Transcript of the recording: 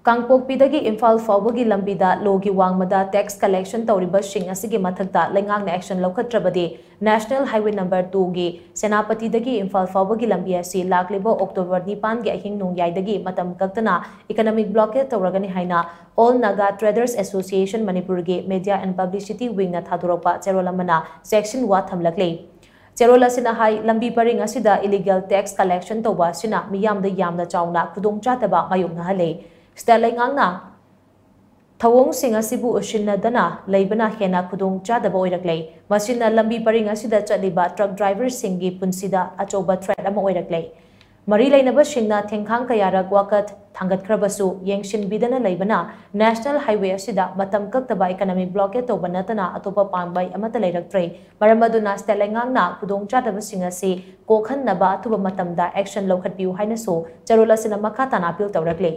Kangpokpi Dagi Imphal Phaobagi Lambi da logi wangmada tax collection touriba shing asigi mathak leingak na action loukhattrabadi National Highway number 2 gi Senapati Dagi Imphal Phaobagi Lambi asi lakliba October 9 gi ahing nongyai Dagi Matam Kaktana economic blockade Touragani haina all Naga Traders Association Manipur gi Media and Publicity Wing na thadorakpa cherol amana chekshin wa thamlakli cherol asina hai lambi paring asida illegal tax collection toba sina miyam da yamna chauna khudong chataba mayong na hale leingak na thawong sing asibu ushinadana leibana hena khudong chadaba oiraklei masina lambi paring asida chaliba truck driver singi punsida achoba threat ama oiraklei mari leinaba singna thengkhang kayara wakat thangat khrabasu yengshin bidana leibana national highway asida matam kaktaba economic blockade to banatana atopa pangbai amata leiraktrei maramaduna leingak na khudong chadaba singasi kokhan naba thuba matamda action lokhatpiu haina so charola sina makhatana appeal tawraklei